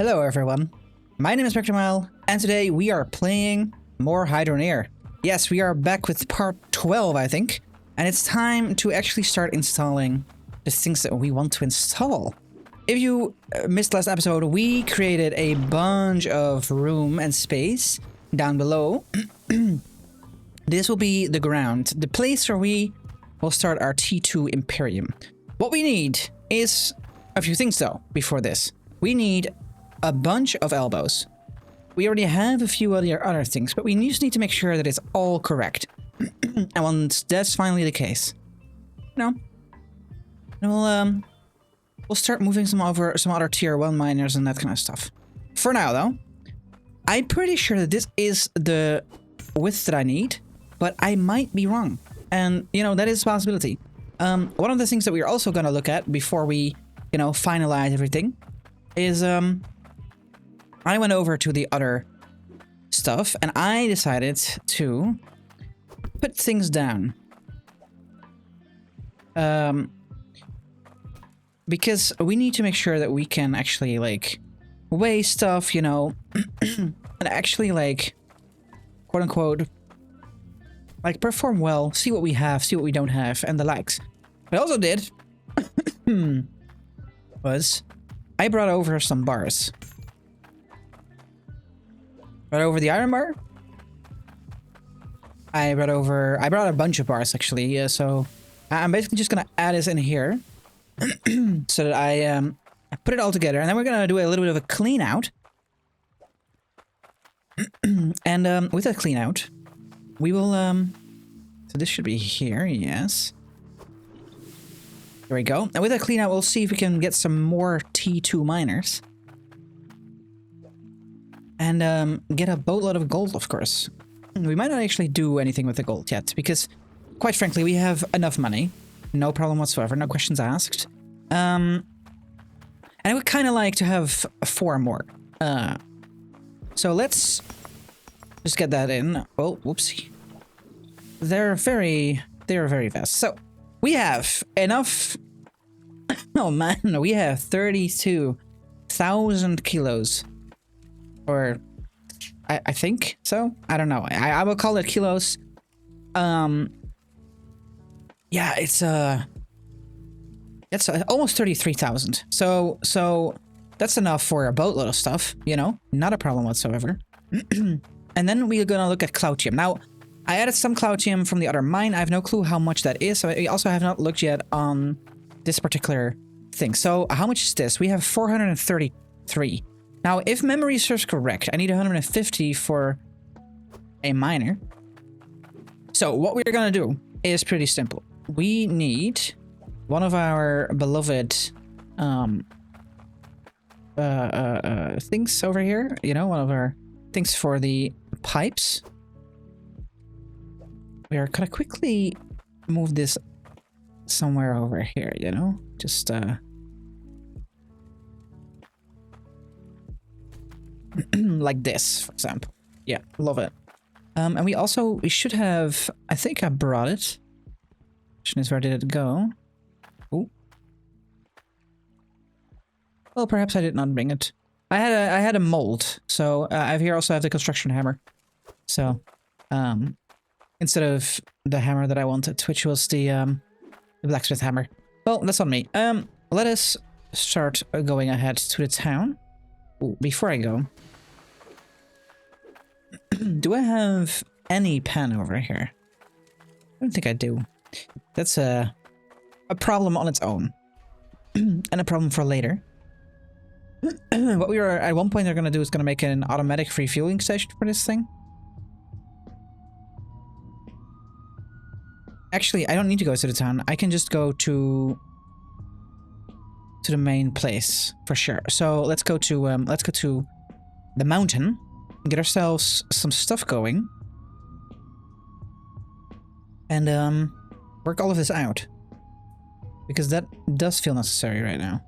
Hello everyone, my name is Mile, and today we are playing more Hydroneer. Yes, we are back with part 12, I think, and it's time to actually start installing the things that we want to install. If you missed last episode, we created a bunch of room and space down below. This will be the ground, the place where we will start our T2 Imperium. What we need is a few things though, before this. We need a bunch of elbows. We already have a few other things, but we just need to make sure that it's all correct. And once that's finally the case, we'll start moving some other tier 1 miners and that kind of stuff. For now though, I'm pretty sure that this is the width that I need, but I might be wrong. And that is a possibility. One of the things that we're also gonna look at before we, finalize everything is I went over to the other stuff and I decided to put things down. Because we need to make sure that we can actually weigh stuff, and actually quote unquote perform well, see what we have, see what we don't have, and the likes. What I also did was I brought over some bars. Brought over the iron bar. I brought a bunch of bars actually, so I'm basically just gonna add this in here so that I put it all together, and then we're gonna do a little bit of a clean out. And with that clean out, we will so this should be here, yes. There we go. And with that clean out, we'll see if we can get some more T2 miners. And get a boatload of gold, of course. We might not actually do anything with the gold yet, because, quite frankly, we have enough money. No problem whatsoever, no questions asked. And I would kind of like to have 4 more. So let's just get that in. Oh, whoopsie. They're very fast. So, we have enough... Oh man, we have 32,000 kilos. Or, I think so. I don't know. I will call it kilos. Yeah, it's almost 33,000. So that's enough for a boatload of stuff. Not a problem whatsoever. And then we're gonna look at Cloutium. Now, I added some Cloutium from the other mine. I have no clue how much that is. I also have not looked yet on this particular thing. So how much is this? We have 433. Now, if memory serves correct, I need 150 for a miner. So what we're gonna do is pretty simple. We need one of our beloved things over here. One of our things for the pipes. We are gonna quickly move this somewhere over here, just like this, for example. Yeah, love it. And we should have, I think I brought it. Question is, where did it go? Oh. Well, perhaps I did not bring it. I had a mold, so I also have the construction hammer. So, instead of the hammer that I wanted, which was the blacksmith hammer. Well, that's on me. Let us start going ahead to the town. Ooh, before I go, do I have any pen over here? I don't think I do. That's a problem on its own. And a problem for later. What we are at one point are going to do is going to make an automatic refueling station for this thing. Actually, I don't need to go to the town. I can just go to the main place for sure. So let's go to the mountain. Get ourselves some stuff going. And work all of this out. Because that does feel necessary right now.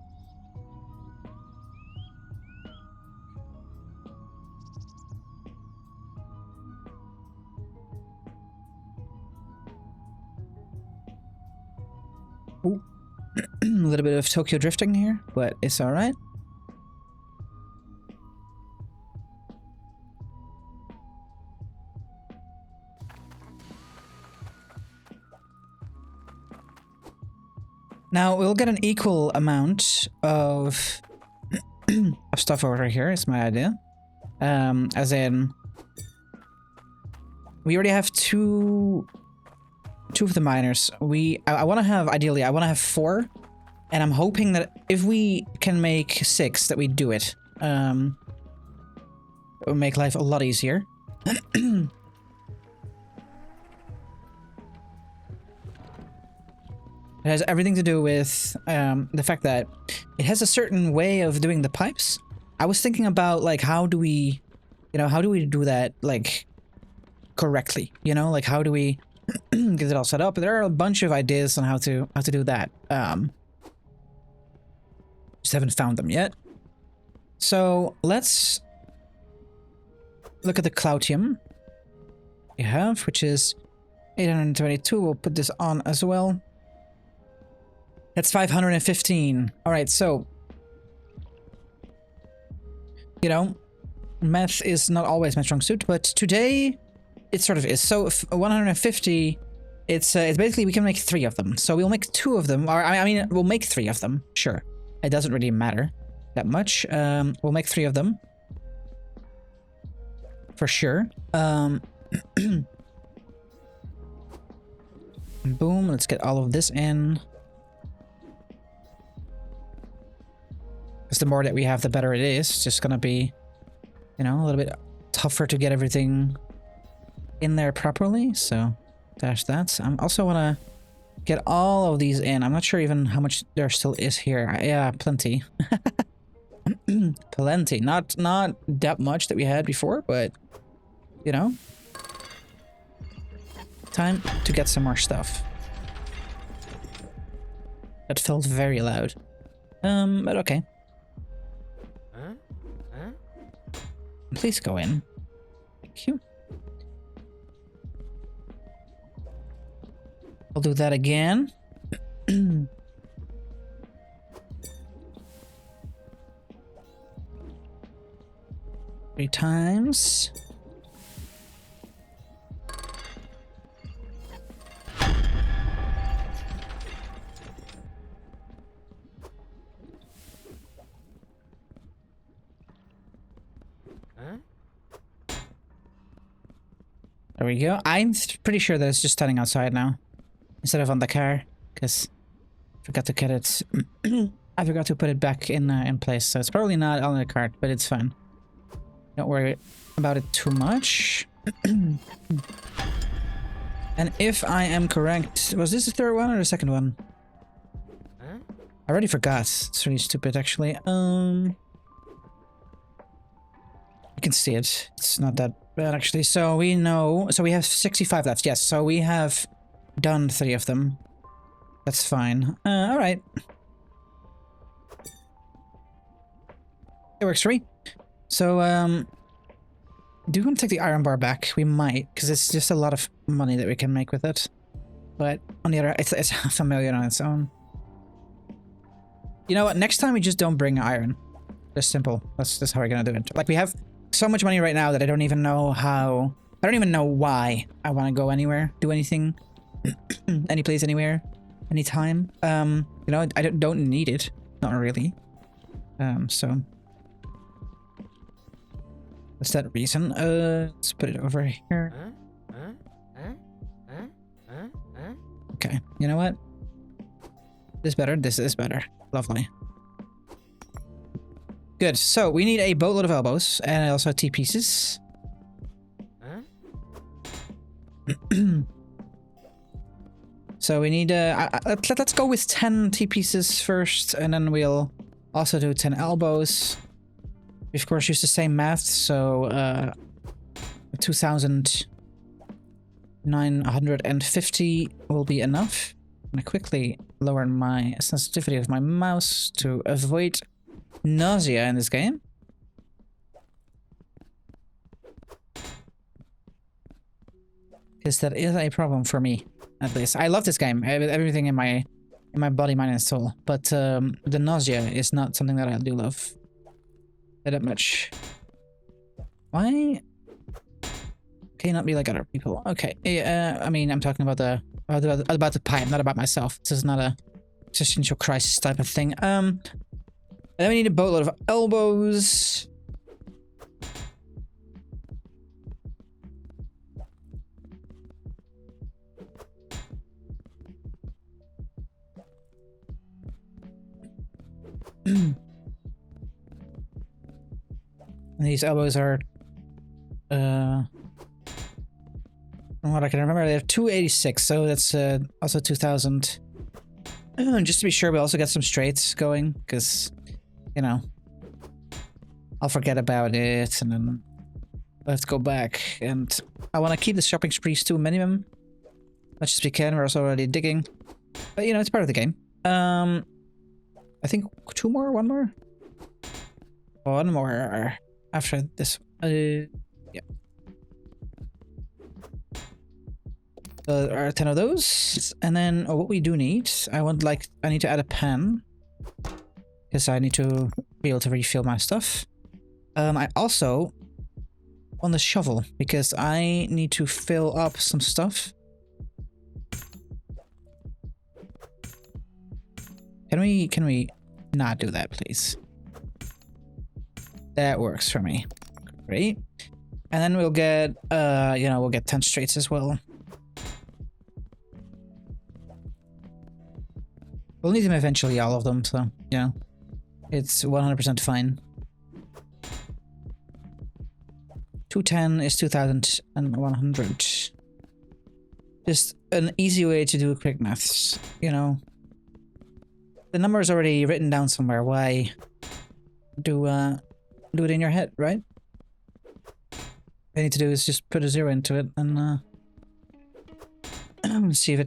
Ooh. A little bit of Tokyo drifting here, but it's alright. Now we'll get an equal amount of stuff over here, is my idea. As in, we already have two of the miners. I want to have, ideally, I want to have 4. And I'm hoping that if we can make 6, that we do it. It will make life a lot easier. It has everything to do with the fact that it has a certain way of doing the pipes. I was thinking about, like, how do we do that, like, correctly? You know, like, how do we get it all set up? There are a bunch of ideas on how to do that. Just haven't found them yet. So let's look at the Cloutium we have, which is 822. We'll put this on as well. That's 515. All right, so, you know, math is not always my strong suit, but today it sort of is. So 150, it's basically we can make 3 of them. So we'll make 2 of them, or I mean, we'll make 3 of them. Sure, it doesn't really matter that much. We'll make 3 of them for sure. Boom. Let's get all of this in. Because the more that we have, the better it is. It's just gonna be, you know, a little bit tougher to get everything in there properly. So dash that. I also want to get all of these in. I'm not sure even how much there still is here. Yeah, plenty. Plenty. Not that much that we had before, but, you know, time to get some more stuff. That felt very loud. But okay. Please go in. Thank you. I'll do that again. 3 times. There we go. I'm pretty sure that it's just standing outside now, instead of on the car, because I forgot to get it. I forgot to put it back in place, so it's probably not on the cart, but it's fine. Don't worry about it too much. And if I am correct, was this the 3rd one or the 2nd one? I already forgot. It's really stupid, actually. You can see it. It's not that bad, actually. So we know. So we have 65 left. Yes. So we have done 3 of them. That's fine. All right. It works for me. So, do we want to take the iron bar back? We might, because it's just a lot of money that we can make with it. But on the other, it's half a million on its own. You know what? Next time we just don't bring iron. Just simple. That's how we're gonna do it. Like, we have so much money right now that I don't even know how. I don't even know why I want to go anywhere, do anything, any place, anywhere, anytime. You know, I don't need it. Not really. So that's that reason. Let's put it over here. Okay, you know what? This better. This is better. Lovely. Good. So we need a boatload of elbows and also T-pieces. So we need let's go with 10 T-pieces first, and then we'll also do 10 elbows. We of course use the same math, so 2,950 will be enough. I'm gonna quickly lower my sensitivity of my mouse to avoid nausea in this game. Because that is a problem for me, at least. I love this game, everything in my body, mind, and soul. But the nausea is not something that I do love that much. Why can you not be like other people? Okay, I mean, I'm talking about the pipe, not about myself. This is not a existential crisis type of thing. And then we need a boatload of elbows. And these elbows are, from what I can remember, they're 286, so that's also 2,000. Just to be sure, we also get some straights going, because, you know, I'll forget about it, and then let's go back. And I want to keep the shopping sprees to a minimum, much as we can. We're also already digging, but you know, it's part of the game. I think two more, one more after this. Yeah. There are 10 of those, and then what we do need, I need to add a pen because I need to be able to refill my stuff. I also want the shovel because I need to fill up some stuff. Can we not do that, please? That works for me. Great. And then we'll get, you know, we'll get 10 straights as well. We'll need them eventually, all of them, so, you know, it's 100% fine. 210 is 2,100. Just an easy way to do quick maths, you know. The number is already written down somewhere. Why do it in your head, right? All you need to do is just put a 0 into it and see if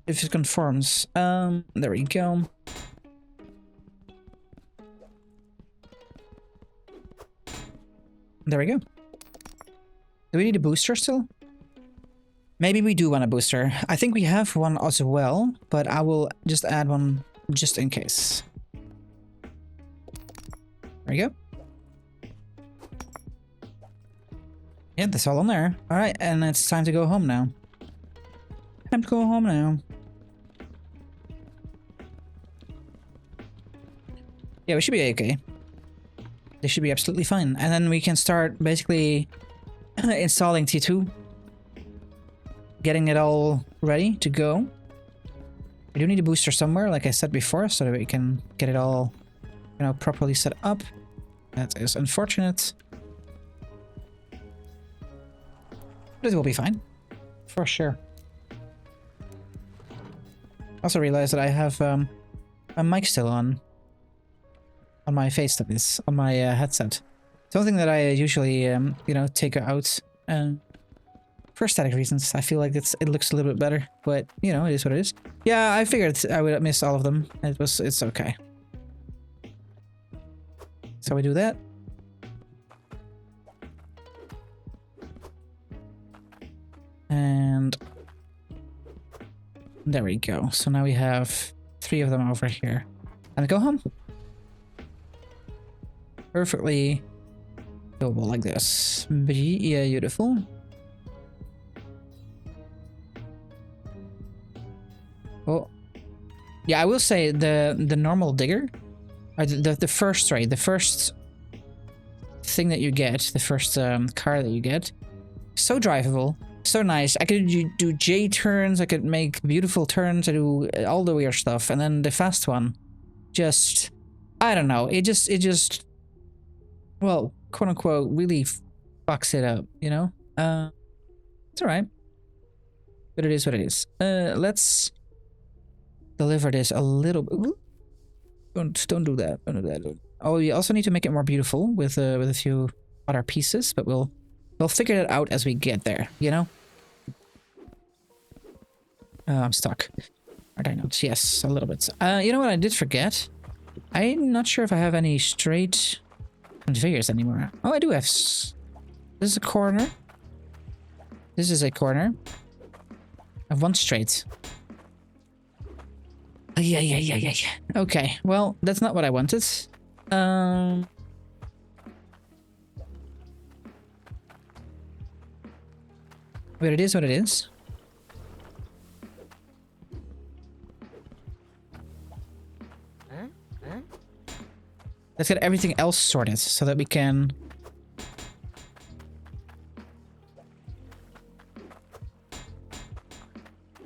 it conforms. There we go. There we go. Do we need a booster still? Maybe we do want a booster. I think we have one as well, but I will just add one just in case. There we go. Yeah, that's all on there. All right, and it's time to go home now. Time to go home now. Yeah, we should be okay. They should be absolutely fine. And then we can start basically installing T2. Getting it all ready to go. We do need a booster somewhere, like I said before, so that we can get it all, you know, properly set up. That is unfortunate. But it will be fine. For sure. Also realized that I have a mic still on my face, that is, on my headset. Something that I usually, you know, take out for aesthetic reasons. I feel like it looks a little bit better, but, you know, it is what it is. Yeah, I figured I would miss all of them. It's okay. So we do that. And there we go. So now we have 3 of them over here. And go home. Perfectly doable like this. Yeah, beautiful. Oh, yeah, I will say the normal digger, or the first, right, the first thing that you get, the first car that you get, so drivable, so nice. I could do J turns, I could make beautiful turns, I do all the weird stuff, and then the fast one, just, I don't know, it just, well, quote unquote, really fucks it up, you know? It's alright. But it is what it is. Let's deliver this a little bit. Don't do that. Don't do that. Oh, we also need to make it more beautiful with a few other pieces, but we'll figure it out as we get there, you know? I'm stuck. Are there notes? Yes, a little bit. You know what I did forget? I'm not sure if I have any straight conveyors anymore. Oh, I do have. This is a corner. This is a corner. I have one straight. Yeah. Okay, well, that's not what I wanted. But it is what it is. Let's get everything else sorted so that we can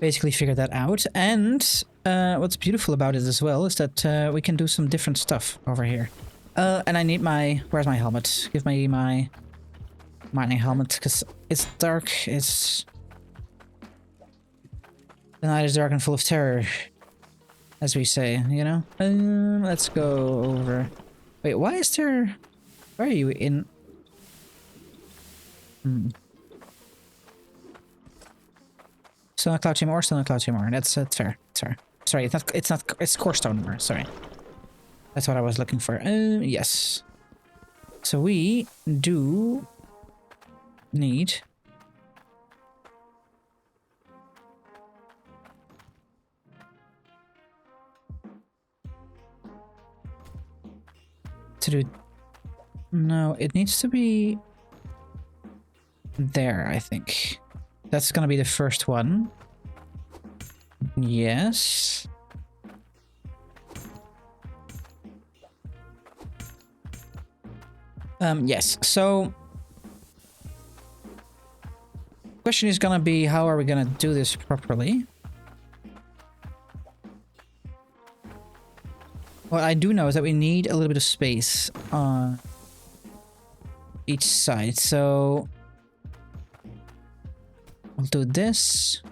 basically figure that out. And what's beautiful about it as well is that we can do some different stuff over here. And I need my... Where's my helmet? Give me my mining helmet, because it's dark. It's... The night is dark and full of terror, as we say, you know? Let's go over... Wait, why is there... Where are you in... Still not cloud chamber ore, still not cloud chamber ore. That's fair. It's fair. Sorry, it's core stone ore, sorry. That's what I was looking for. Yes. So we do need to do... No, it needs to be there, I think. That's gonna be the first one. Yes. Yes, so... Question is gonna be, how are we gonna do this properly? What I do know is that we need a little bit of space on each side, so... I'll do this.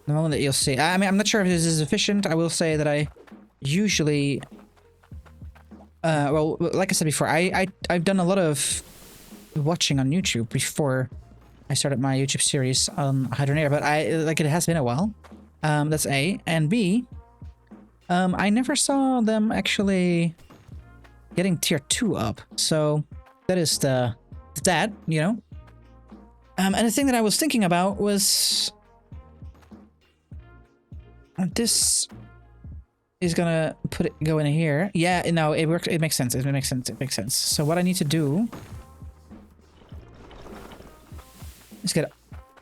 The moment that you'll see... I mean, I'm not sure if this is efficient. I will say that I usually... well, like I said before, I've done a lot of watching on YouTube before I started my YouTube series on Hydroneer, but it has been a while. That's A. And B, I never saw them actually getting tier 2 up. So that is that, you know. And the thing that I was thinking about was this is gonna go in here. Yeah, no, it works. It makes sense. It makes sense. It makes sense. So what I need to do is get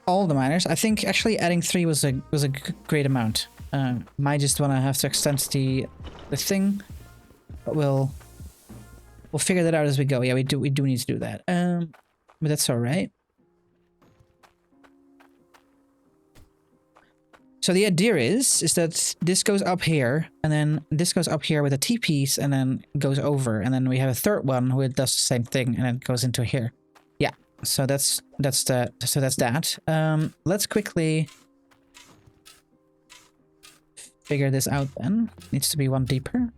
all the miners. I think actually adding 3 was a great amount. Might just wanna have to extend the thing, but we'll figure that out as we go. Yeah, we do need to do that. But that's all right. So the idea is that this goes up here, and then this goes up here with a T piece, and then goes over, and then we have a third one who does the same thing, and then goes into here. Yeah. So that's that. Let's quickly figure this out then. Needs to be one deeper.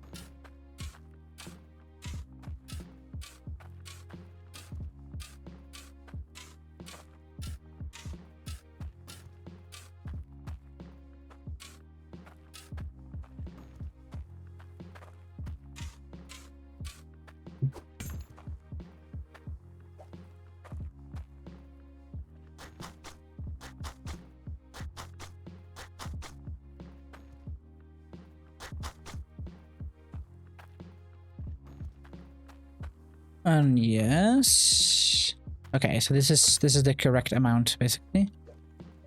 Yes. Okay, so this is the correct amount basically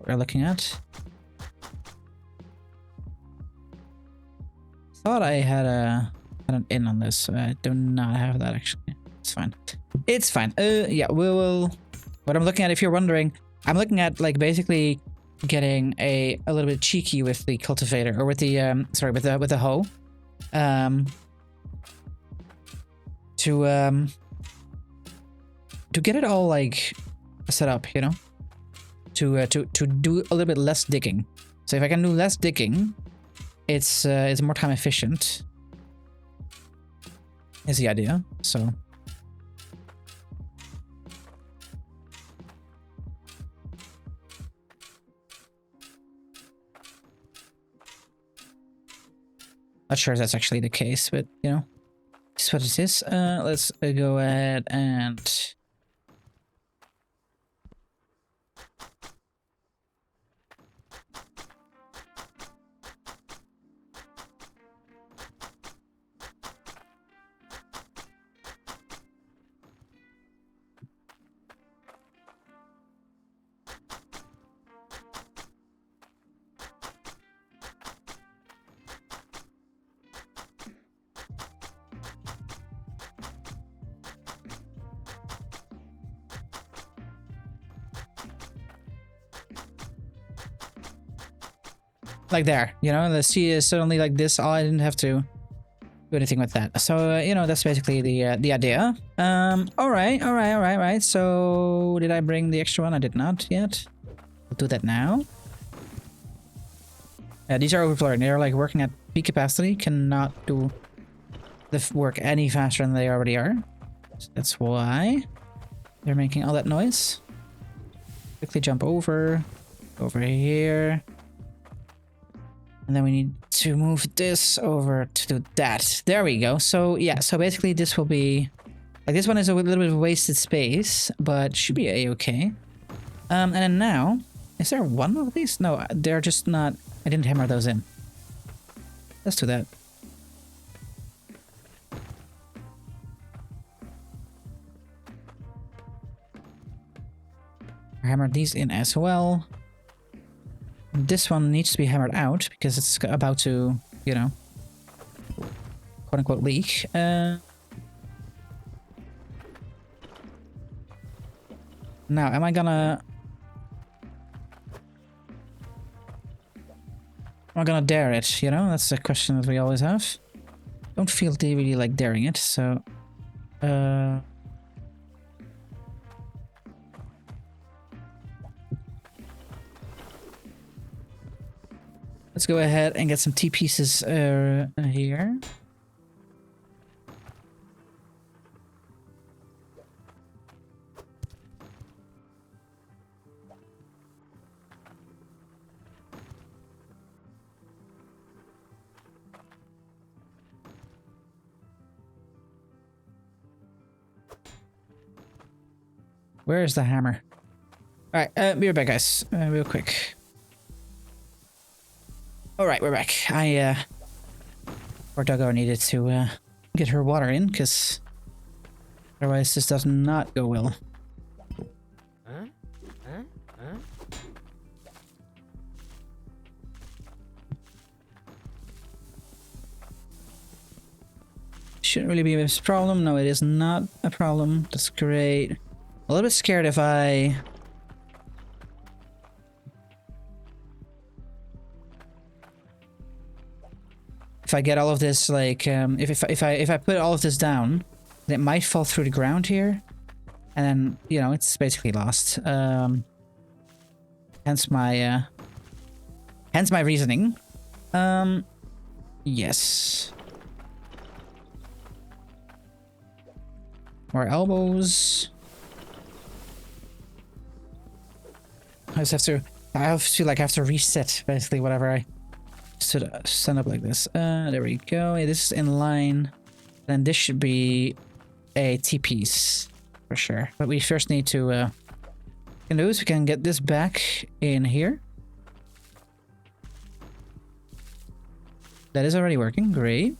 we're looking at. Thought I had an in on this. I do not have that actually. It's fine. It's fine. Yeah, we will. What I'm looking at, if you're wondering, I'm looking at like basically getting a little bit cheeky with the cultivator, or with the sorry, with the hoe, to get it all like set up, you know, to do a little bit less digging. So if I can do less digging, it's more time efficient, is the idea. So not sure if that's actually the case, but you know, it's what it is. Let's go ahead and like there, you know, the sea is suddenly like this. Oh, I didn't have to do anything with that. So, you know, that's basically the idea. All right. So, did I bring the extra one? I did not yet. I'll do that now. These are overflowing. They're like working at peak capacity. Cannot do the work any faster than they already are. So that's why they're making all that noise. Quickly jump over here. And then we need to move this over to that. There we go. So yeah, so basically this will be like, this one is a little bit of wasted space, but should be a-okay. And then now, is there one of these? No, they're just not. I didn't hammer those in. Let's do that. Hammer these in as well. This one needs to be hammered out because it's about to, you know, quote unquote leak. Now, am I gonna dare it? You know, that's a question that we always have. Don't feel really like daring it, so let's go ahead and get some T-pieces here. Where is the hammer? All right, be right back, guys. Real quick. All right, we're back. Poor Doggo needed to get her water in, because otherwise this does not go well. Shouldn't really be a problem. No, it is not a problem. That's great. A little bit scared if I... get all of this, like, if I put all of this down, it might fall through the ground here, and then, you know, it's basically lost. Hence my reasoning. Yes. More elbows. I have to reset basically whatever I stand up like this. There we go. Yeah, this is in line. Then this should be a T-piece for sure. But we first need to we can get this back in here. That is already working. Great.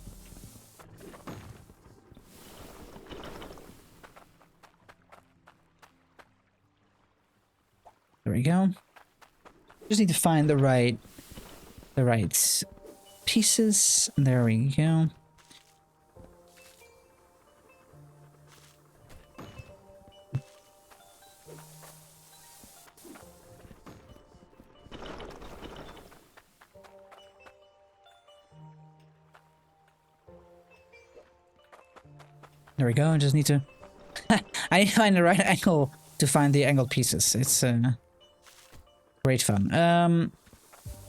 There we go. Just need to find the right pieces. There we go. There we go. I just need to I need to find the right angle to find the angled pieces. It's great fun.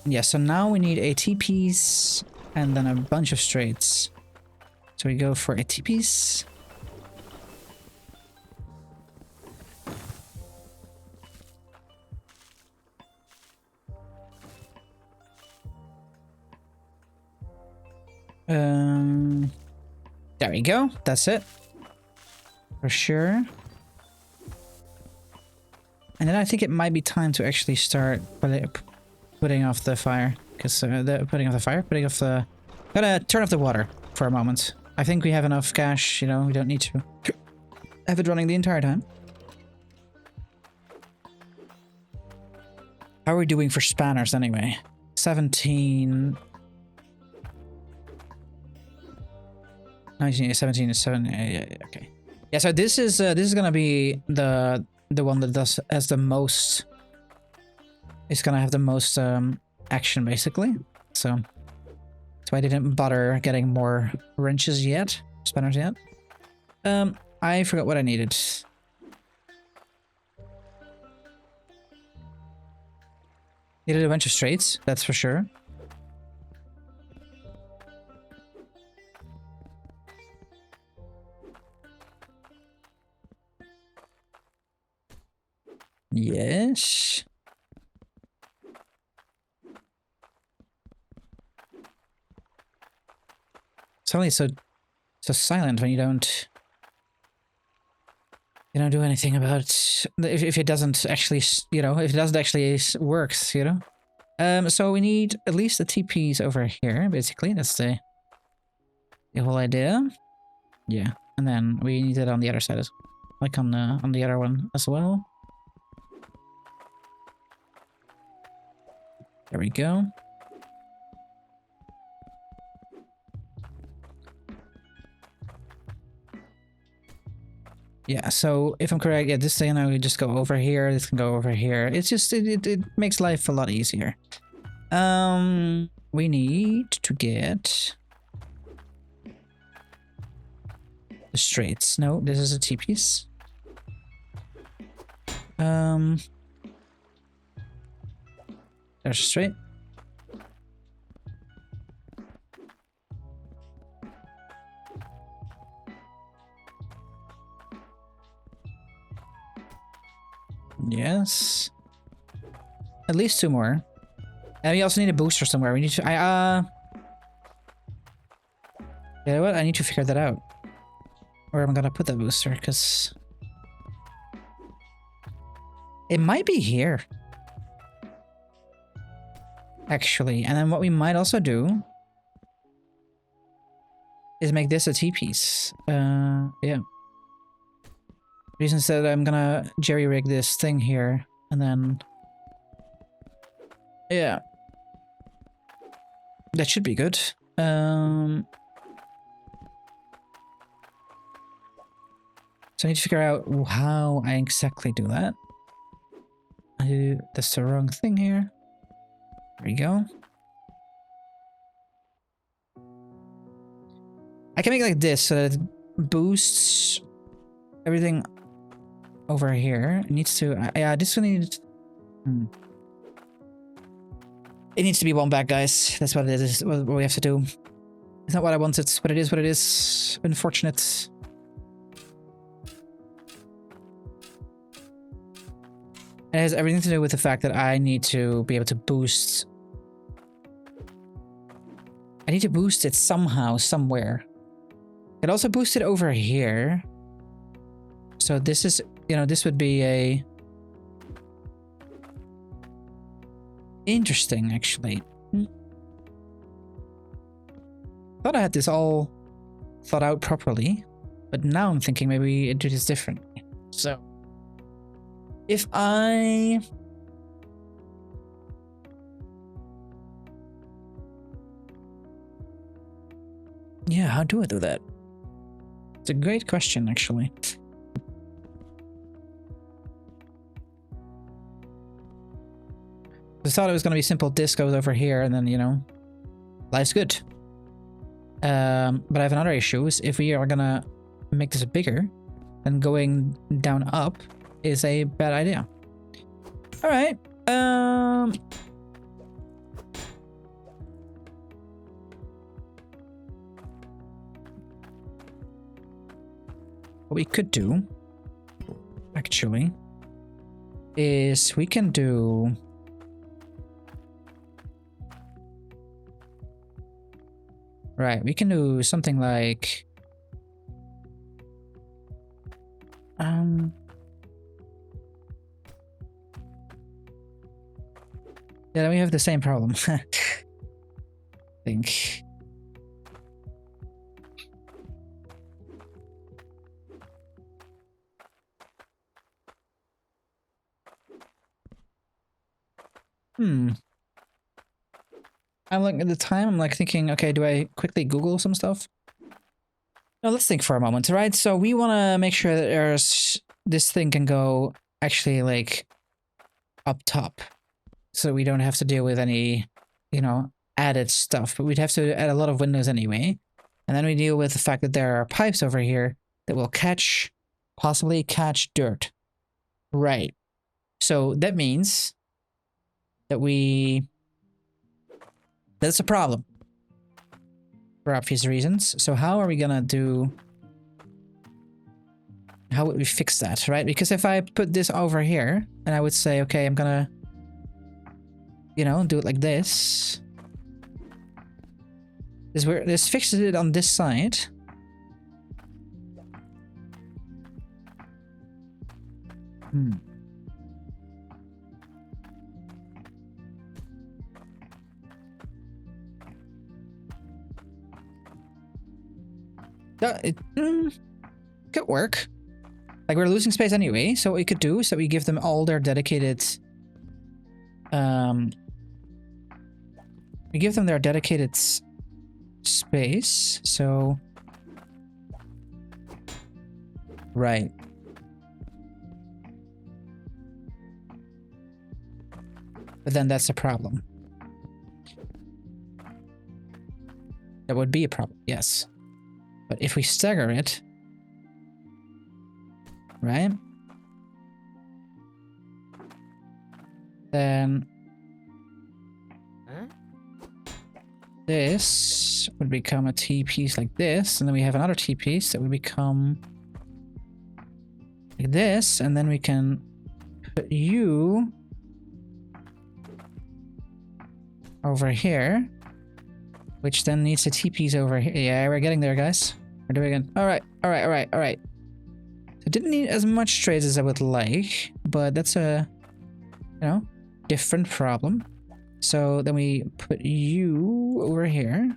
Yeah, so now we need a T-piece and then a bunch of straights. So we go for a T-piece. There we go. That's it. For sure. And then I think it might be time to actually start putting off the fire, because putting off the gotta turn off the water for a moment. I think we have enough cash, you know, we don't need to have it running the entire time. How are we doing for spanners anyway? 17. 19, 17 is 7. Yeah, okay. Yeah, so this is gonna be the one that has the most. It's gonna have the most action basically. So I didn't bother getting more wrenches yet, spanners yet. I forgot what I needed. Needed a bunch of straights, that's for sure. Yes. Suddenly it's so silent when you don't do anything about if it doesn't actually, you know, if it doesn't actually works, you know. So we need at least the TPs over here, basically. That's the whole idea. Yeah, and then we need it on the other side, like on the other one as well. There we go. Yeah, so if I'm correct, yeah, this thing now we just go over here, this can go over here. It's just, it makes life a lot easier. We need to get the straights. No, this is a T-piece. There's a straight. Yes. At least 2 more. And we also need a booster somewhere. We need to... You know what? I need to figure that out. Where am I gonna put that booster? Because... it might be here. Actually. And then what we might also do... is make this a T-piece. Yeah. Reason said I'm gonna jerry-rig this thing here. And then... yeah. That should be good. So I need to figure out how I exactly do that. That's the wrong thing here. There we go. I can make it like this so that it boosts everything over here. It needs to... yeah, this one needs... It needs to be one back, guys. That's what it is. What we have to do. It's not what I wanted, but it is what it is. Unfortunate. It has everything to do with the fact that I need to be able to boost... I need to boost it somehow, somewhere. I can also boost it over here. So this is, you know, this would be a... interesting, actually. Thought I had this all thought out properly, but now I'm thinking maybe do this differently. So, if I... yeah, how do I do that? It's a great question, actually. I thought it was going to be simple. This goes over here, and then, you know, life's good. But I have another issue. Is if we are going to make this bigger, then going down up is a bad idea. All right. What we could do, actually, is we can do... right, we can do something like... yeah, then we have the same problem. I think. I'm looking at the time, I'm like thinking, okay, do I quickly Google some stuff? No, let's think for a moment, right? So we want to make sure that this thing can go actually like up top. So we don't have to deal with any, you know, added stuff, but we'd have to add a lot of windows anyway. And then we deal with the fact that there are pipes over here that will possibly catch dirt. Right. So that means that that's a problem. For obvious reasons. So how are we gonna do... How would we fix that, right? Because if I put this over here, and I would say, okay, I'm gonna... You know, do it like this. This fixes it on this side. It could work. Like, we're losing space anyway, so what we could do is that we give them all their dedicated... we give them their dedicated space, so... Right. But then that's a problem. That would be a problem, yes. But if we stagger it... Right? Then... This would become a T-piece like this, and then we have another T-piece that would become... like this, and then we can put you... over here, which then needs a T-piece over here. Yeah, we're getting there, guys. We're doing it. Alright. So it didn't need as much trades as I would like, but that's a, you know, different problem. So then we put you over here.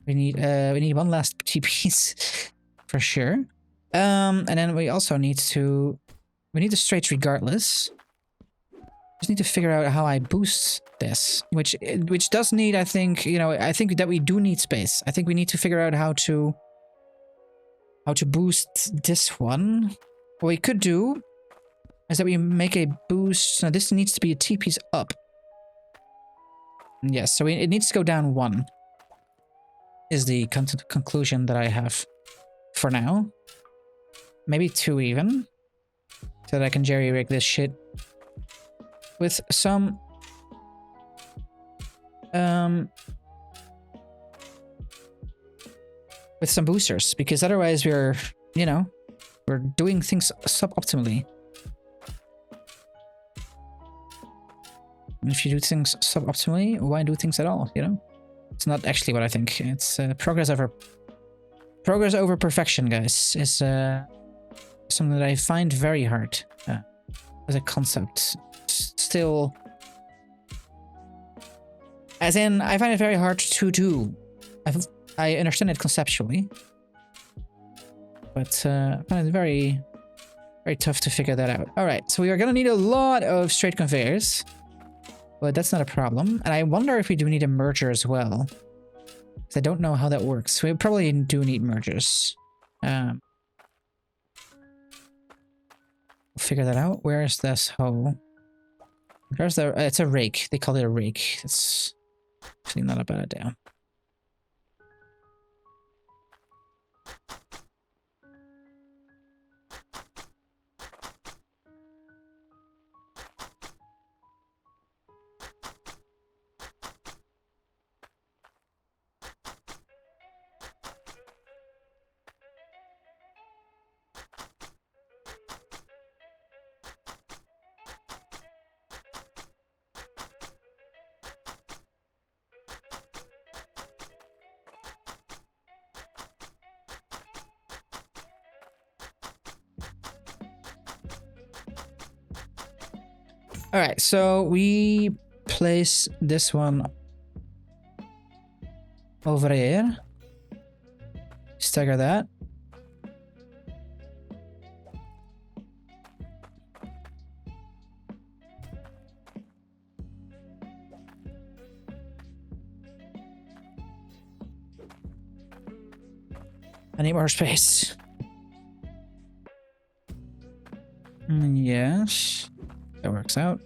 We need one last T-piece for sure. And then we also need to... we need the straights regardless. Just need to figure out how I boost this, which does need, I think, you know, I think that we do need space. I think we need to figure out how to boost this one. What we could do is that we make a boost. Now this needs to be a T-piece up. Yes, so it needs to go down 1. Is the conclusion that I have for now. Maybe 2 even. So that I can jerry-rig this shit. With some... with some boosters, because otherwise we're, you know, we're doing things suboptimally. And if you do things suboptimally, why do things at all, you know? It's not actually what I think. It's progress over perfection, guys, is something that I find very hard as a concept. Still, as in, I find it very hard to do. I understand it conceptually, but I find it very, very tough to figure that out. All right, so we are gonna need a lot of straight conveyors, but that's not a problem. And I wonder if we do need a merger as well, because I don't know how that works. We probably do need mergers. We'll figure that out. Where is this hole? There's the... it's a rake. They call it a rake. It's actually not a bad idea. All right, so we place this one over here. Stagger that. I need more space. Yes. That works out.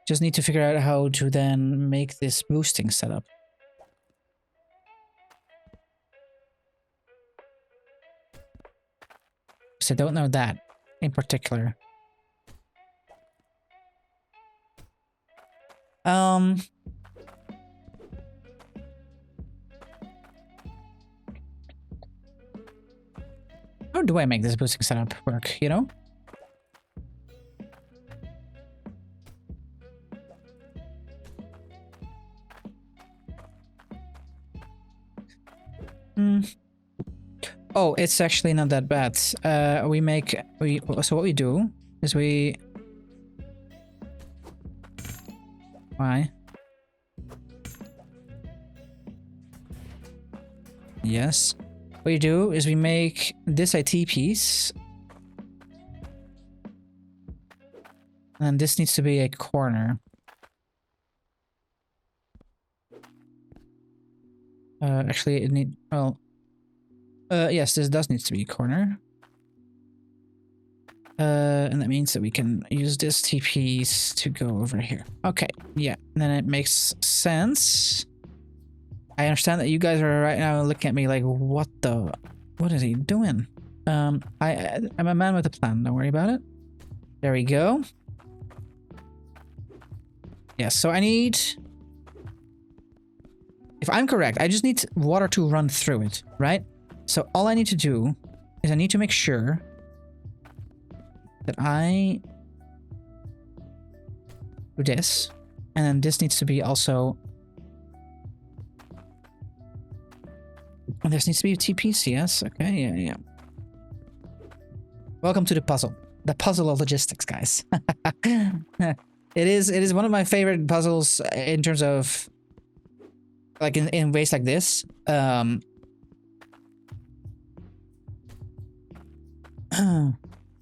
Just need to figure out how to then make this boosting setup. So I don't know that in particular. How do I make this boosting setup work, you know? Oh, it's actually not that bad. So what we do is we... Why? Yes. What we do is we make this IT piece. And this needs to be a corner. Actually, it need... Well... yes, this does need to be a corner. And that means that we can use this T-piece to go over here. Okay, yeah, then it makes sense. I understand that you guys are right now looking at me like, what is he doing? I'm a man with a plan, don't worry about it. There we go. Yes, so I need... If I'm correct, I just need water to run through it, right? So all I need to do is I need to make sure that I do this, and then this needs to be also... This needs to be a T-piece, yes. Okay, yeah. Welcome to the puzzle. The puzzle of logistics, guys. It is one of my favorite puzzles in terms of... Like, in ways like this.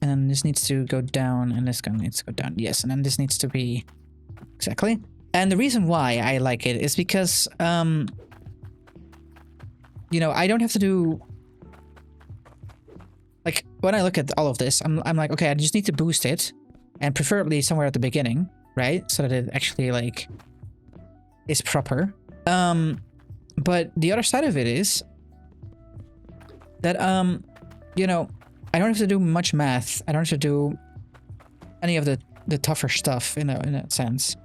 And then this needs to go down, and this guy needs to go down. Yes, and then this needs to be... Exactly. And the reason why I like it is because, you know, I don't have to do... Like, when I look at all of this, I'm like, okay, I just need to boost it. And preferably somewhere at the beginning, right? So that it actually, like, is proper. But the other side of it is that, you know, I don't have to do much math. I don't have to do any of the tougher stuff in that sense.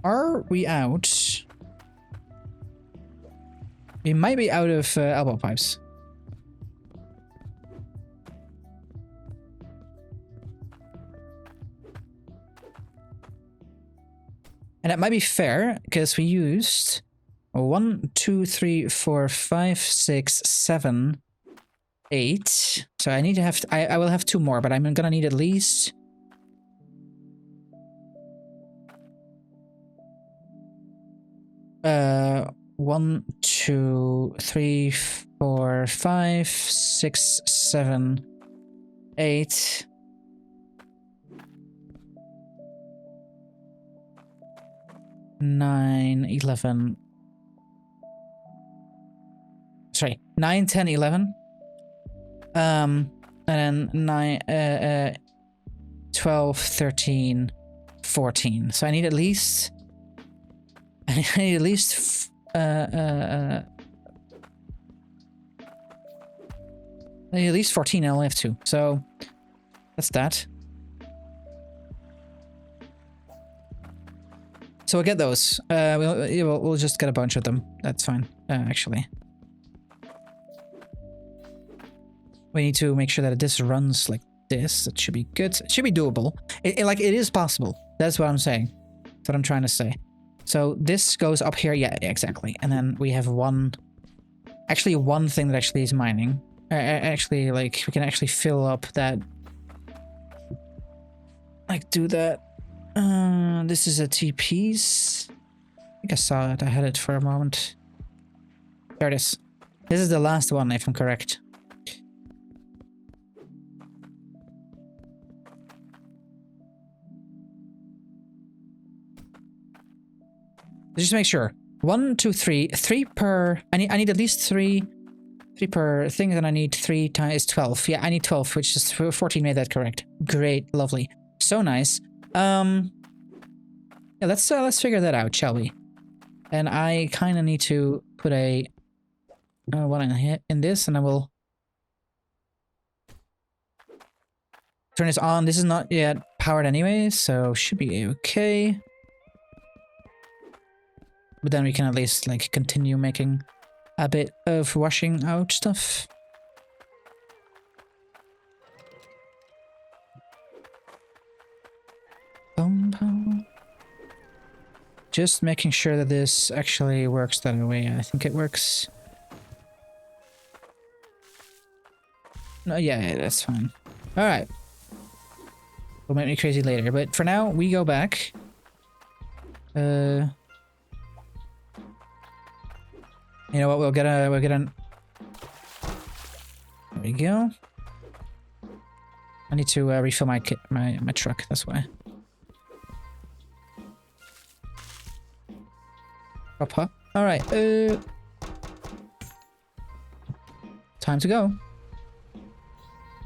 Are we out? We might be out of elbow pipes. And that might be fair, because we used 1, 2, 3, 4, 5, 6, 7, 8. So I need to have... I will have 2 more, but I'm gonna need at least... Uh, 1, 2, 3, 4, 5, 6, 7, 8... 9, 11. Sorry, 9, 10, 11. And then 9, 12, 13, 14. So I need at least... I need at least... I need at least 14, I only have 2. So that's that. So we'll get those. We'll just get a bunch of them. That's fine, actually. We need to make sure that this runs like this. It should be good. It should be doable. It is possible. That's what I'm saying. That's what I'm trying to say. So this goes up here. Yeah, exactly. And then we have one thing that actually is mining. Actually, like, we can actually fill up that. Like, do that. This is a T-piece. I think I saw it. I had it for a moment. There it is. This is the last one, if I'm correct. Just make sure. 1, 2, 3. 3 per... I need at least 3 per thing, and I need 3 times 12. Yeah, I need 12, which is 14 made that correct. Great, lovely. So nice. Yeah, let's figure that out, shall we? And I kind of need to put a one in this, and I will turn this on. This is not yet powered anyway, so should be okay. But then we can at least like continue making a bit of washing out stuff. Boom, boom. Just making sure that this actually works that way. I think it works. No, yeah, that's fine. All right. Will make me crazy later, but for now we go back. You know what? We'll get a. There we go. I need to refill my truck. That's why. Hop, hop. All right. Time to go.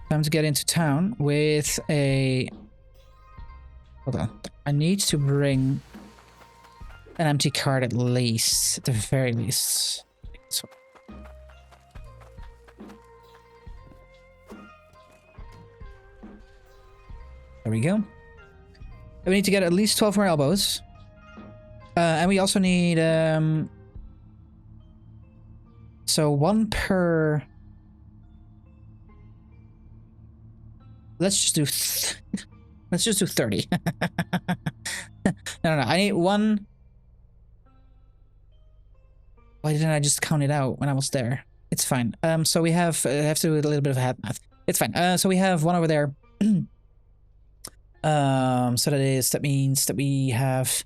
Time to get into town with a. Hold on. I need to bring an empty cart at least, at the very least. So. There we go. We need to get at least 12 more elbows. And we also need, so one per, let's just do 30. No, I need one. Why didn't I just count it out when I was there? It's fine. So we have, I have to do a little bit of head math. It's fine. So we have one over there. So that means that we have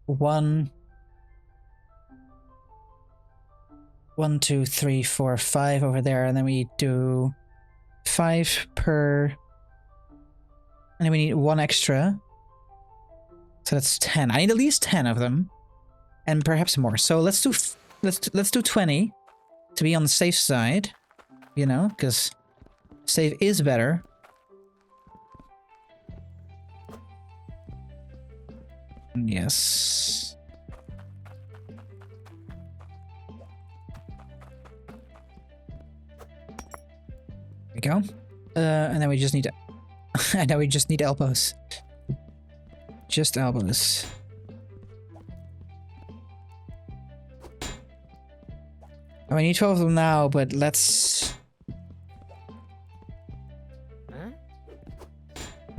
one, 2, 3, 4, 5 over there, and then we do 5 per, and then we need one extra, so that's 10. I need at least 10 of them, and perhaps more. So let's do 20 to be on the safe side, you know, because safe is better. Yes. There we go. And then we just need and now we just need elbows. Just elbows. I need 12 of them now, but let's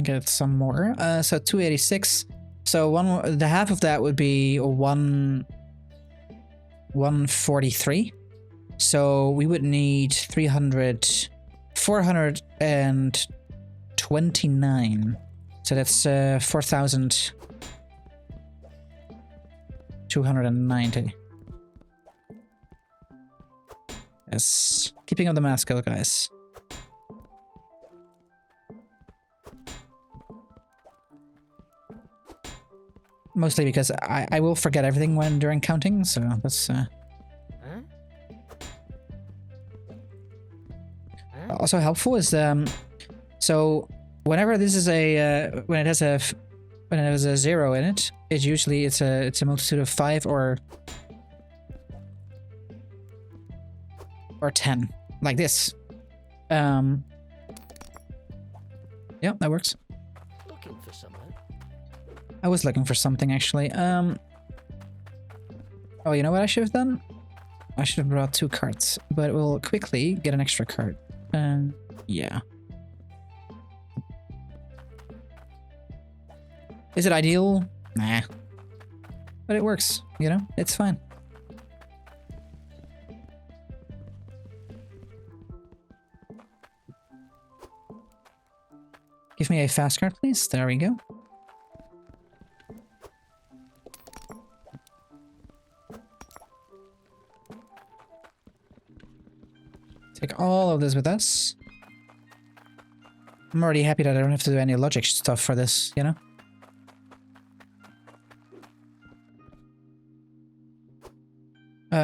get some more. So 286. So the half of that would be 143. So we would need 429. So that's 4,290. Yes, keeping up the math skill, guys. Mostly because I will forget everything during counting, so that's also helpful is so whenever this is a when it has a 0 in it, it's a multitude of 5 or 10, like this. Yeah, that works. Looking for someone. I was looking for something, actually. Oh, you know what I should have done? I should have brought 2 carts, but we'll quickly get an extra cart. Yeah. Is it ideal? Nah. But it works, you know? It's fine. Give me a fast cart, please. There we go. Take all of this with us. I'm already happy that I don't have to do any logic stuff for this, you know?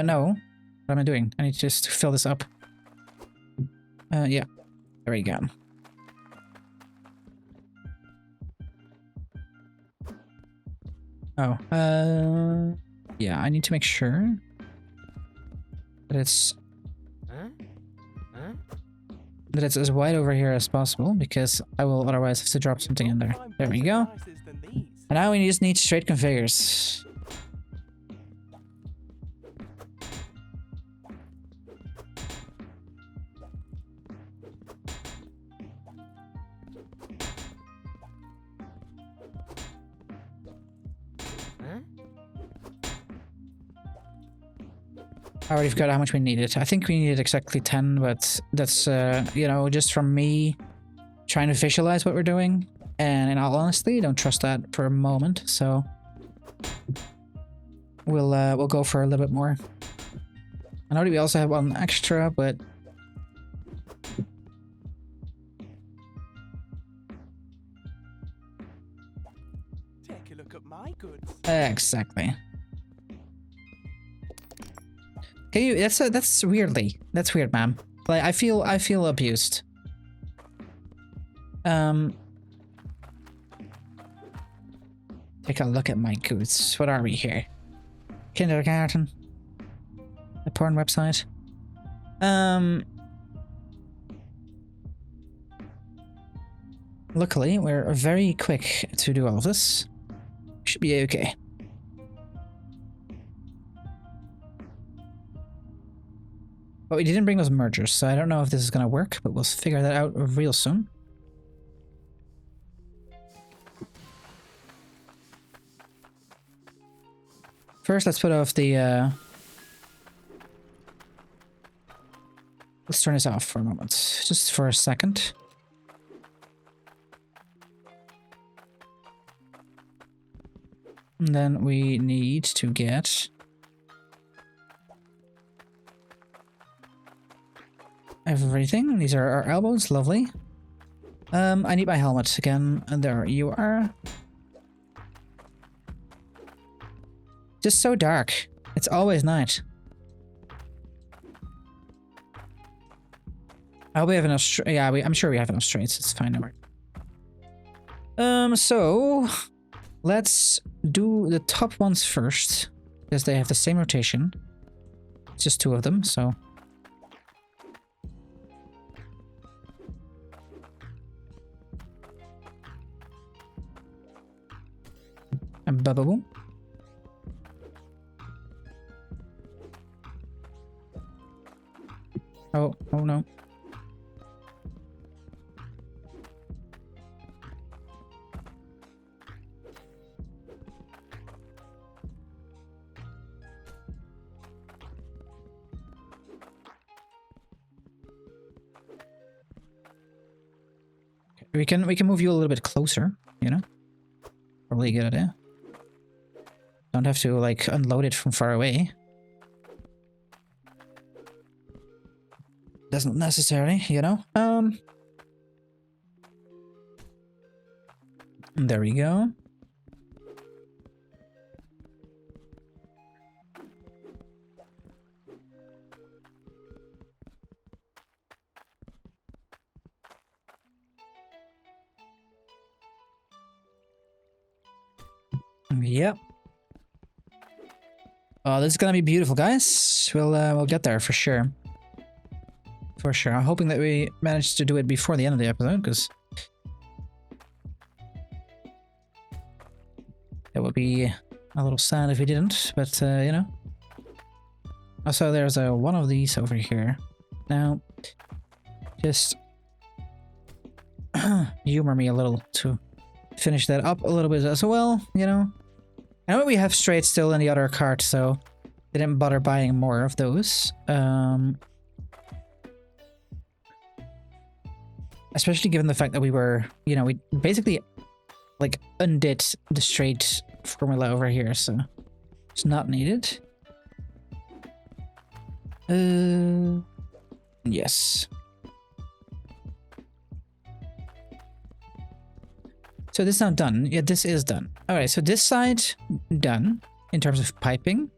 No. What am I doing? I need to just fill this up. Yeah. There we go. Oh, yeah, I need to make sure that it's as wide over here as possible, because I will otherwise have to drop something in there. There we go. And now we just need straight configures. I already forgot how much we needed. I think we needed exactly 10, but that's, you know, just from me trying to visualize what we're doing. And in all honesty, don't trust that for a moment, so we'll go for a little bit more. I know that we also have one extra, but take a look at my goods. Exactly. Can you? That's weirdly. That's weird, ma'am. Like I feel abused. Take a look at my goods. What are we here? Kindergarten. A porn website. Luckily, we're very quick to do all of this. Should be okay. But we didn't bring those mergers, so I don't know if this is gonna work, but we'll figure that out real soon. First, let's put off the, let's turn this off for a moment, just for a second. And then we need to get everything. These are our elbows, lovely. I need my helmet again, and there you are. Just so dark. It's always night. I hope we have enough. Yeah, I'm sure we have enough straights. It's fine. Don't worry. So let's do the top ones first, because they have the same rotation. It's just two of them, so. And ba-ba-boom. Oh no. We can move you a little bit closer, you know? Probably a good idea. Don't have to like unload it from far away. Doesn't necessarily, you know? There we go. Yep. Oh, this is gonna be beautiful, guys. We'll get there for sure. For sure. I'm hoping that we manage to do it before the end of the episode, because it would be a little sad if we didn't, but you know. Also, there's one of these over here. Now, just humor me a little to finish that up a little bit as well, you know. I know we have straight still in the other cart, so I didn't bother buying more of those. Especially given the fact that we were, you know, we basically like undid the straight formula over here, so it's not needed. Yes. So this is not done. Yeah, this is done. All right, so this side done in terms of piping.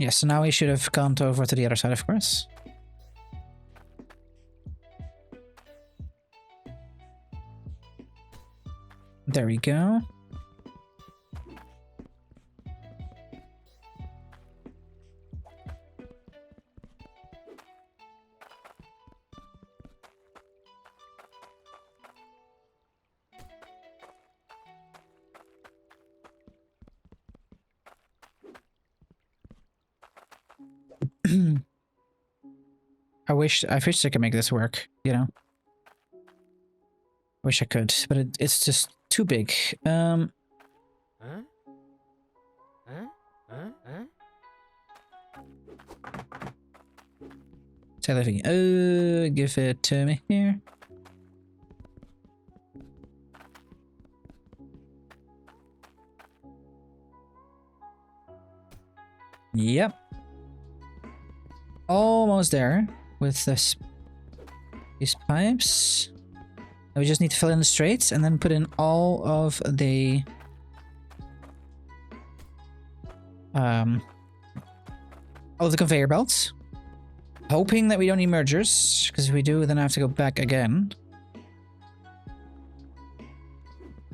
Yeah, so now we should have gone over to the other side, of course. There we go. I wish I could make this work, you know. Wish I could, but it's just too big. Huh? Huh? Huh? Huh? Television. Give it to me here. Yep. Almost there with this, these pipes. Now we just need to fill in the straights and then put in all of the conveyor belts. Hoping that we don't need mergers, because if we do, then I have to go back again.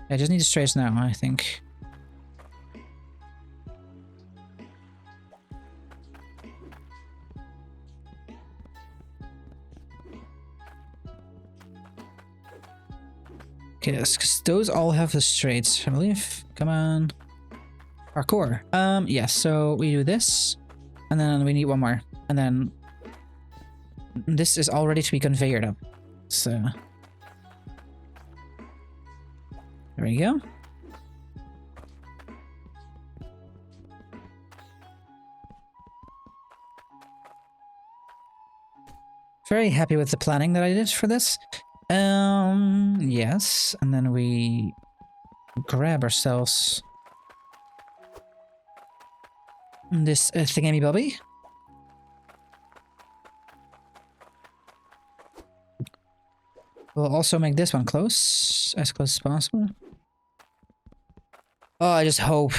I just need the straights now, I think. Okay, yes, because those all have the straights, I believe. Come on. Parkour. Yes, so we do this, and then we need one more. And then this is all ready to be conveyored up. So there we go. Very happy with the planning that I did for this. Yes, and then we grab ourselves this thingammy-bobby. We'll also make this one close as possible. Oh, I just hope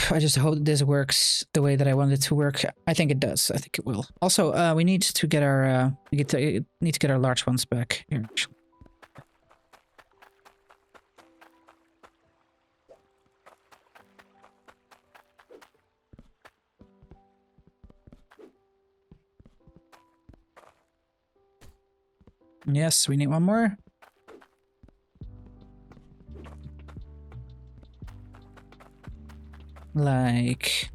this works the way that I want it to work. I think it does. I think it will. Also, we need to get our need to get our large ones back here. Actually. Yes, we need one more. Like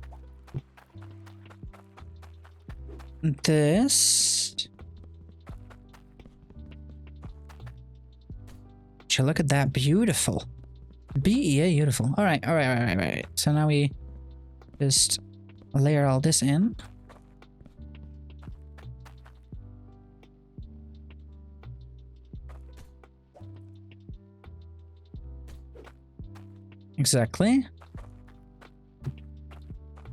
this. Look at that, beautiful. Beautiful. All right. So now we just layer all this in. Exactly.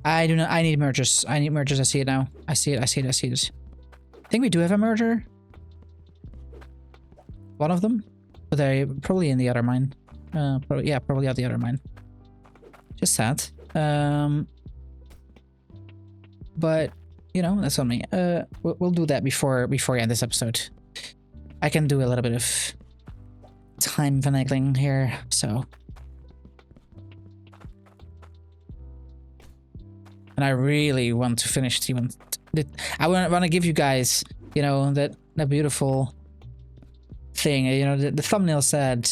I do not. I need mergers. I need mergers. I see it now. I see it. I think we do have a merger. One of them, but they're probably in the other mine. Probably at the other mine. Just sad. But you know, that's on me. We'll do that before I end this episode. I can do a little bit of time finagling here, so. And I really want to finish T1. I want to give you guys, you know, that beautiful thing. You know, the thumbnail said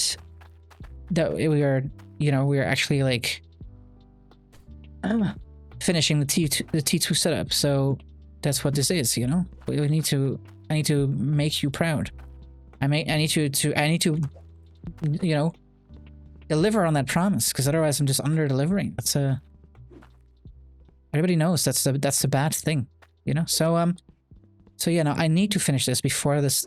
that we are, you know, we are actually like finishing the T2 setup. So that's what this is. You know, I need to make you proud. I need to, you know, deliver on that promise, because otherwise I'm just under delivering. That's a. Everybody knows that's the bad thing, you know. So yeah, no, I need to finish this before this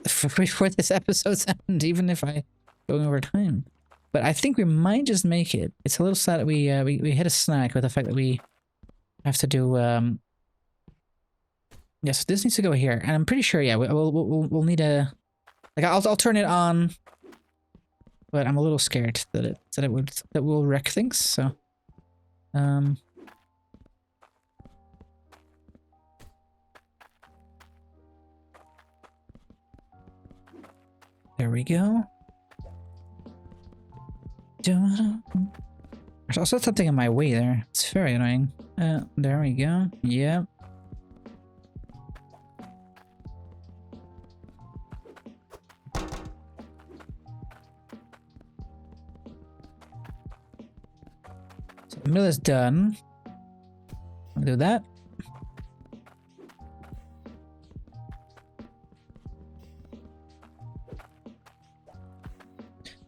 episode's end, even if I going over time. But I think we might just make it. It's a little sad that we hit a snag with the fact that we have to do. Yes, this needs to go here, and I'm pretty sure. Yeah, we'll need a. Like I'll turn it on, but I'm a little scared that it will wreck things. So, There we go. There's also something in my way there. It's very annoying. There we go. Yeah. So the mill is done. I'll do that.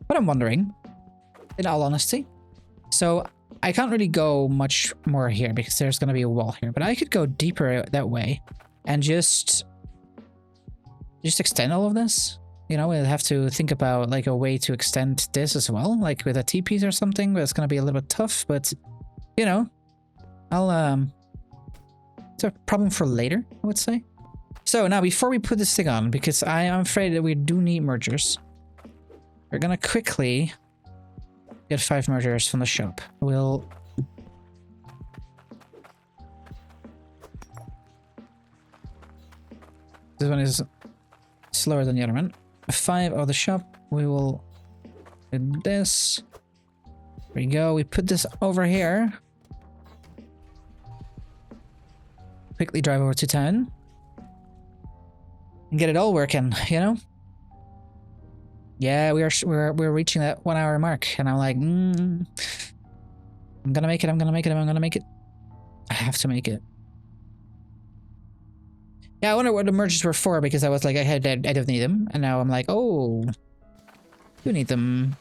But I'm wondering, in all honesty, so I can't really go much more here because there's going to be a wall here, but I could go deeper that way and just extend all of this. You know, we'll have to think about like a way to extend this as well, like with a T-piece or something, but it's going to be a little bit tough, but you know, it's a problem for later, I would say. So now before we put this thing on, because I am afraid that we do need mergers, we're going to quickly get 5 mergers from the shop. We'll... This one is slower than the other one. 5 of the shop. We will do this. There we go. We put this over here. Quickly drive over to town. And get it all working, you know? Yeah, we're reaching that 1 hour mark, and I'm like, I'm gonna make it, I'm gonna make it, I'm gonna make it. I have to make it. Yeah, I wonder what the merges were for, because I was like, I don't need them, and now I'm like, oh, you need them.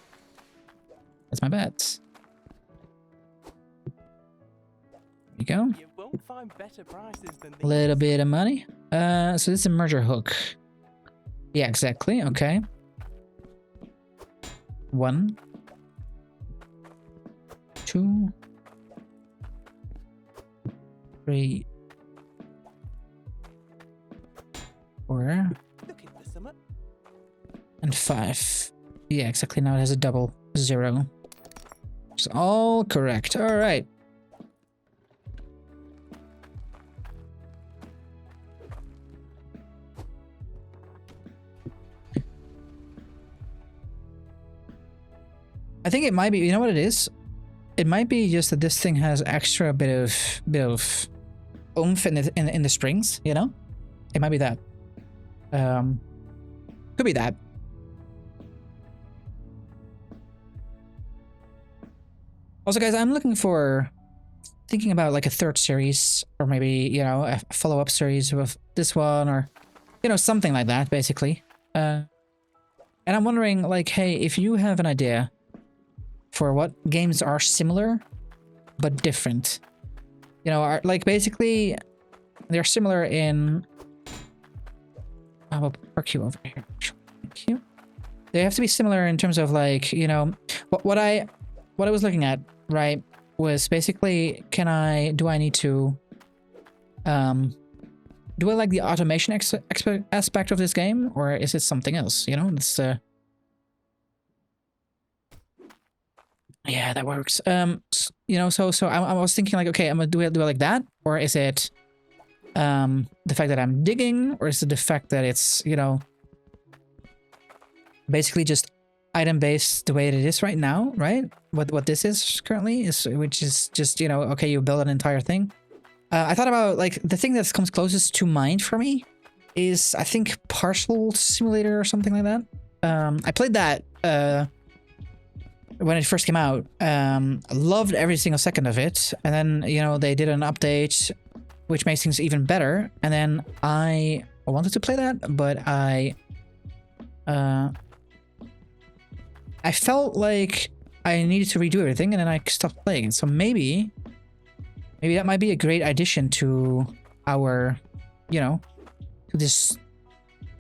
That's my bad. There you go. You won't find better prices than A little bit of money. So this is a merger hook. Yeah, exactly. Okay. 1, 2, 3, 4, Looking for some. and 5. Yeah, exactly. Now it has a double 0. It's all correct. All right. I think it might be, you know what it is? It might be just that this thing has extra bit of oomph in the springs, you know? It might be that. Could be that. Also, guys, I'm thinking about like a 3rd series, or maybe, you know, a follow-up series with this one, or, you know, something like that, basically. And I'm wondering, like, hey, if you have an idea for what games are similar but different, you know, are like basically they're similar in... I will park you over here. Thank you. They have to be similar in terms of like, you know, what I was looking at, right, was basically, do I need to do I like the automation aspect of this game, or is it something else? You know, it's yeah, that works. You know, so I was thinking like, okay, I'm gonna do it like that, or is it the fact that I'm digging, or is it the fact that it's, you know, basically just item based the way it is right now, right? What this is currently is, which is just, you know, okay, you build an entire thing. I thought about like the thing that comes closest to mind for me is, I think, Parcel Simulator or something like that. I played that when it first came out. Loved every single second of it, and then, you know, they did an update which makes things even better, and then I wanted to play that, but I felt like I needed to redo everything, and then I stopped playing. So maybe that might be a great addition to our, you know, to this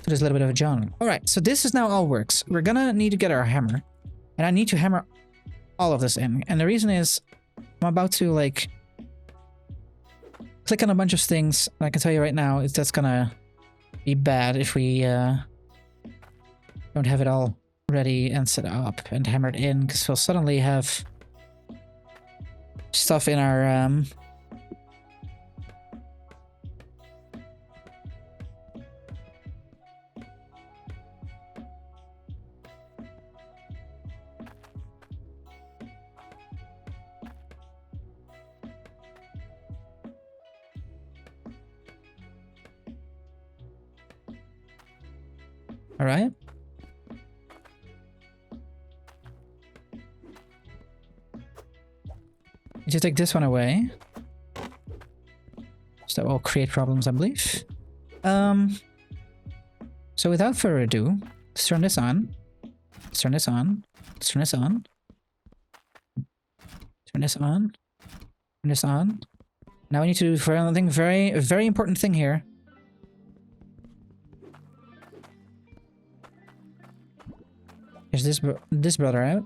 little bit of a genre. All right, so this is now all works. We're gonna need to get our hammer, and I need to hammer all of this in. And the reason is, I'm about to like click on a bunch of things. I can tell you right now, that's gonna be bad if we don't have it all ready and set up and hammered in, because we'll suddenly have stuff in our All right. You just take this one away. So that will create problems, I believe. So without further ado, let's turn this on. Let's turn this on. Let's turn this on. Turn this on. Turn this on. Now we need to do something a very important thing here. Here's this brother out.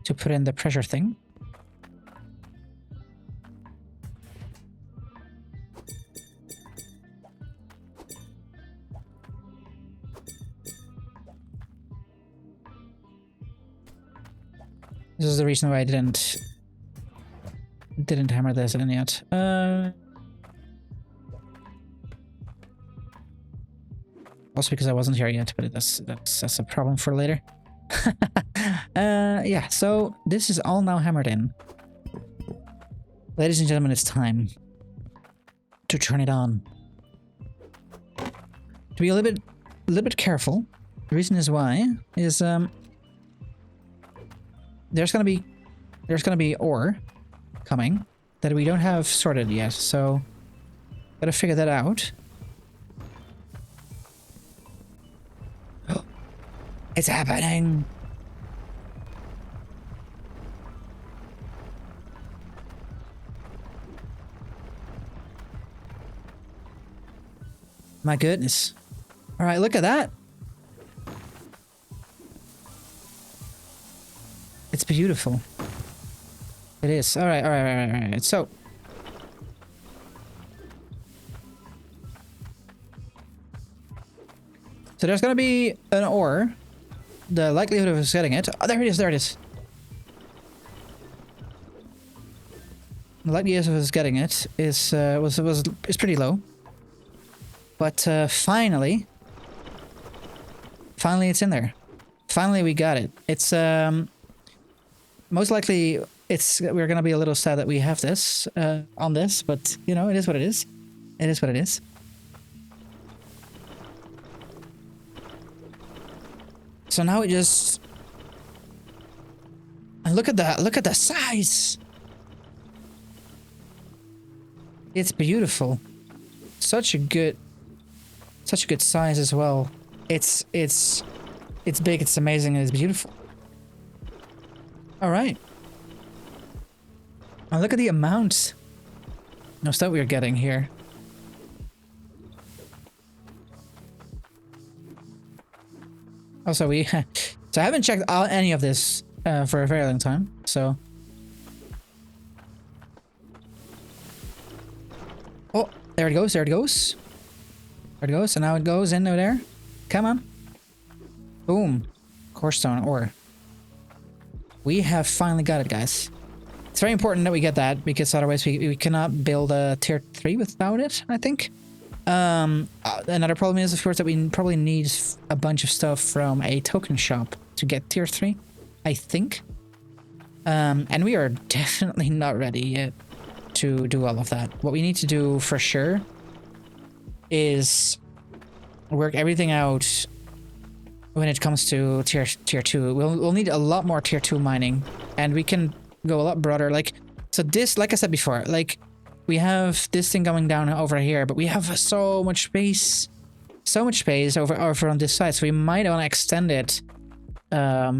To put in the pressure thing. This is the reason why I didn't hammer this in yet. Also because I wasn't here yet, but that's a problem for later. Yeah, so this is all now hammered in. Ladies and gentlemen, it's time to turn it on. To be a little bit careful. The reason is why is there's gonna be ore coming that we don't have sorted yet, so gotta figure that out. It's happening! My goodness. Alright, look at that! It's beautiful. It is. Alright. So there's gonna be an ore. The likelihood of us getting it. Oh, there it is. The likelihood of us getting it is pretty low. But finally it's in there. Finally we got it. It's most likely we're gonna be a little sad that we have this on this, but you know, it is what it is. It is what it is. So now we just and look at the size. It's beautiful. Such a good size as well. It's big, it's amazing, and it's beautiful. All right. And look at the amount of stuff we're getting here. Also, so I haven't checked out any of this for a very long time, so. Oh, there it goes, and now it goes in over there. Come on. Boom. Core stone ore. We have finally got it, guys. It's very important that we get that, because otherwise we cannot build a tier 3 without it, I think. Another problem is, of course, that we probably need a bunch of stuff from a token shop to get tier 3, I think. And we are definitely not ready yet to do all of that. What we need to do for sure is work everything out when it comes to tier 2. We'll need a lot more tier 2 mining, and we can go a lot broader. Like, so this, like I said before, like, we have this thing going down over here, but we have so much space over on this side, so we might want to extend it a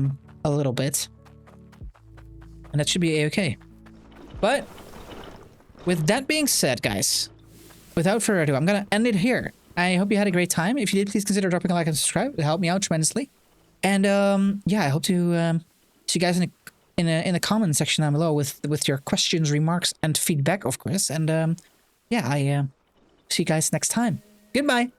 little bit, and that should be a-okay. But with that being said, guys, without further ado, I'm gonna end it here. I hope you had a great time. If you did, please consider dropping a like and subscribe. It helped me out tremendously. And yeah, I hope to see you guys in the comment section down below with your questions, remarks, and feedback, of course. And yeah, I see you guys next time. Goodbye.